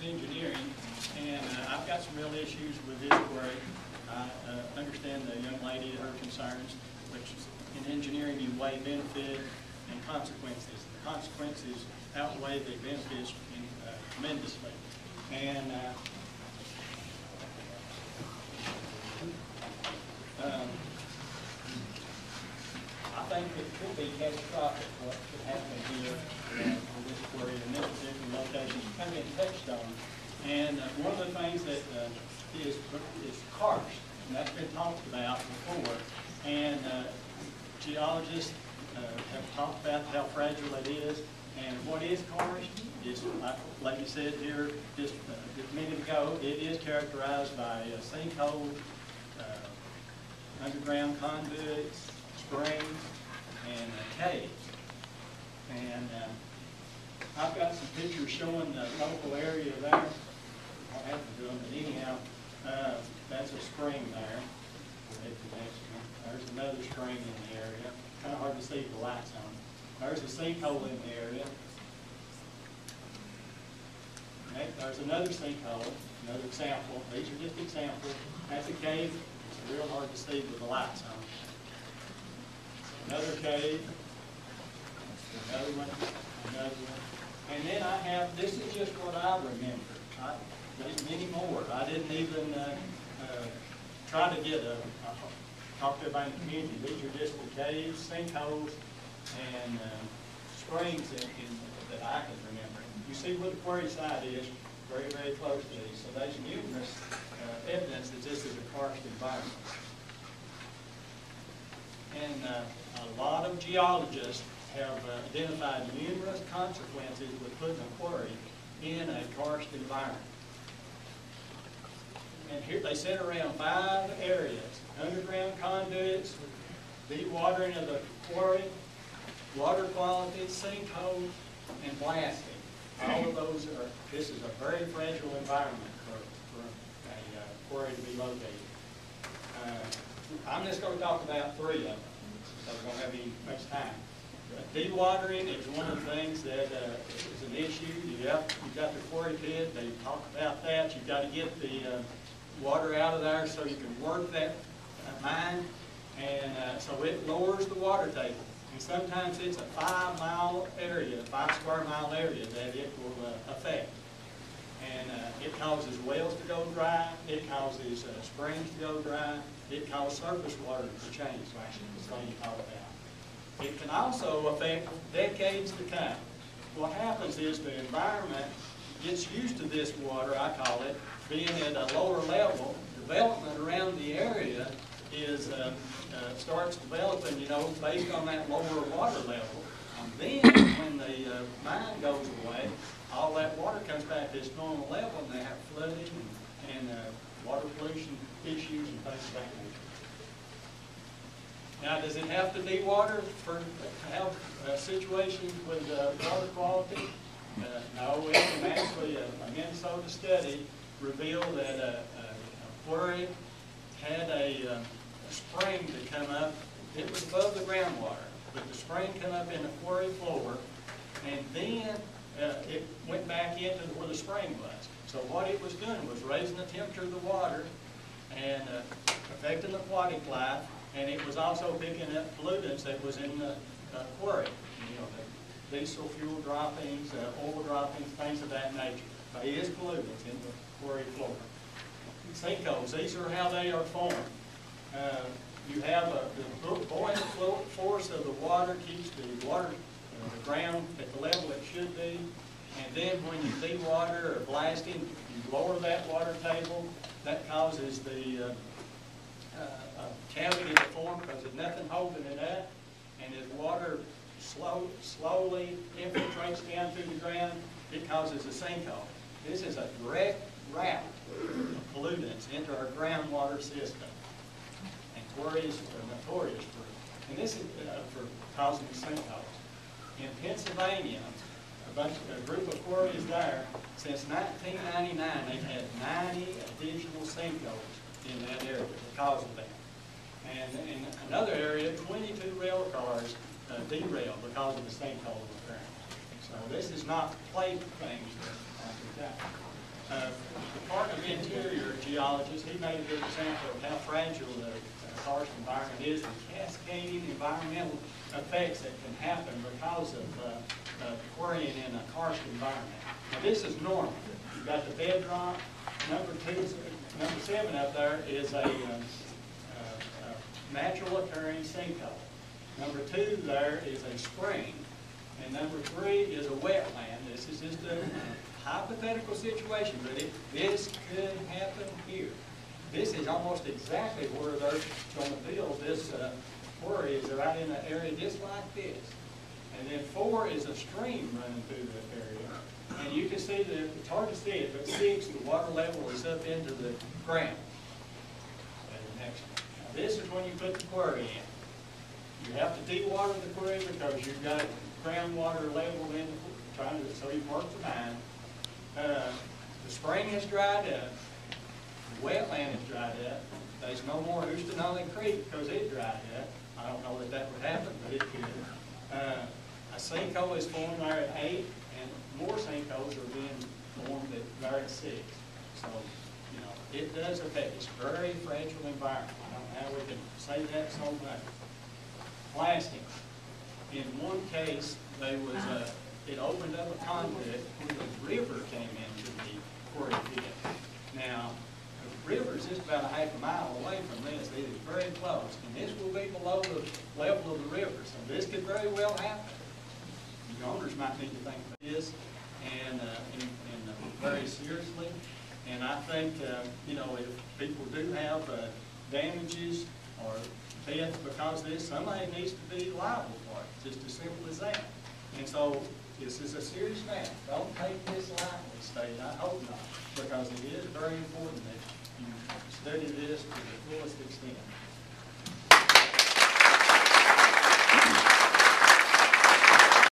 engineering, and I've got some real issues with this quarry. I understand the young lady, her concerns, which in engineering you weigh benefit and consequences. The consequences outweigh the benefits tremendously. And I think it could be catastrophic what could happen here with this quarry in this particular location. It's kind of been touched on. And one of the things that is karst, and that's been talked about before. And geologists have talked about how fragile it is. And what is karst is, like the lady said here just a minute ago, it is characterized by sinkholes, underground conduits, springs, and caves. And I've got some pictures showing the local area there. I don't have to do them, but anyhow, that's a spring there. There's another spring in the area. Kind of hard to see the lights on. There's a sinkhole in the area. Okay, there's another sinkhole, another example. These are just examples. That's a cave. It's real hard to see with the lights on. Another cave. Another one. Another one. And then I have, this is just what I remember. There's many more. I didn't even try to get talk to everybody in the community. These are just the caves, sinkholes, and springs that I can remember. You see where the quarry site is, very, very close to these. So there's numerous evidence that this is a karst environment. And a lot of geologists have identified numerous consequences with putting a quarry in a karst environment. And here they set around 5 areas: underground conduits, dewatering of the quarry, water quality, sinkholes, and blasting. All of those are, this is a very fragile environment for a quarry to be located. I'm just going to talk about 3 of them, so we don't have any much time. Dewatering is one of the things that is an issue. You've got the quarry pit, they talk about that. You've got to get the water out of there so you can work that mine, and so it lowers the water table. And sometimes it's a 5-mile area, 5-square-mile area that it will affect. And it causes wells to go dry, it causes springs to go dry, it causes surface water to change, so you call it that. It can also affect decades to come. What happens is the environment gets used to this water, I call it, being at a lower level. Development around the area is starts developing, you know, based on that lower water level. And then when the mine goes away, all that water comes back to its normal level, and they have flooding and water pollution issues and things like that. Now, does it have to be water to have situations with water quality? No, it can actually, a Minnesota study revealed that a quarry had a spring to come up. It was above the groundwater, but the spring come up in the quarry floor, and then it went back into where the spring was. So what it was doing was raising the temperature of the water and affecting the aquatic life, and it was also picking up pollutants that was in the quarry. You know, the diesel fuel droppings, oil droppings, things of that nature. But it is pollutants in the quarry floor. Sinkholes, these are how they are formed. You have the buoyant force of the water keeps the water, the ground at the level it should be. And then when you dewater or blasting, you lower that water table. That causes the cavity to form because there's nothing holding it up. And as water slowly infiltrates down through the ground, it causes a sinkhole. This is a direct route of pollutants into our groundwater system. And quarries are notorious for, and this is for causing sinkholes. In Pennsylvania, a group of quarries there, since 1999, they've had 90 additional sinkholes in that area because of that. And in another area, 22 rail cars derailed because of the sinkhole occurring. So this is not playthings. Department of Interior geologist, he made a good example of how fragile the karst environment is, and cascading environmental effects that can happen because of quarrying in a karst environment. Now this is normal. You've got the bedrock. Number 7 up there is a natural occurring sinkhole. Number 2 there is a spring. And number 3 is a wetland. This is just a hypothetical situation, but this could happen here. This is almost exactly where they're going to build this quarry, is right in an area just like this. And then 4 is a stream running through the area. And you can see that, it's hard to see it, but 6, the water level is up into the ground. And the next one. Now this is when you put the quarry in. You have to de-water the quarry because you've got groundwater level in, trying to, so you work the mine. The spring has dried up. The wetland has dried up. There's no more Houston Creek because it dried up. I don't know that would happen, but it could. A sinkhole is formed there at 8, and more sinkholes are being formed there at 6. So, you know, it does affect. It's a very fragile environment. I don't know how we can say that so much. Blasting. In one case, there was it opened up a conduit when the river came into the quarry pit. Now, the river is just about a half a mile away from this. It is very close, and this will be below the level of the river, so this could very well happen. The owners might need to think about this and very seriously. And I think, you know, if people do have damages or death because of this, somebody needs to be liable for it, just as simple as that. And so this is a serious matter. Don't take this lightly, State. I hope not, because it is very important that you study this to the fullest extent.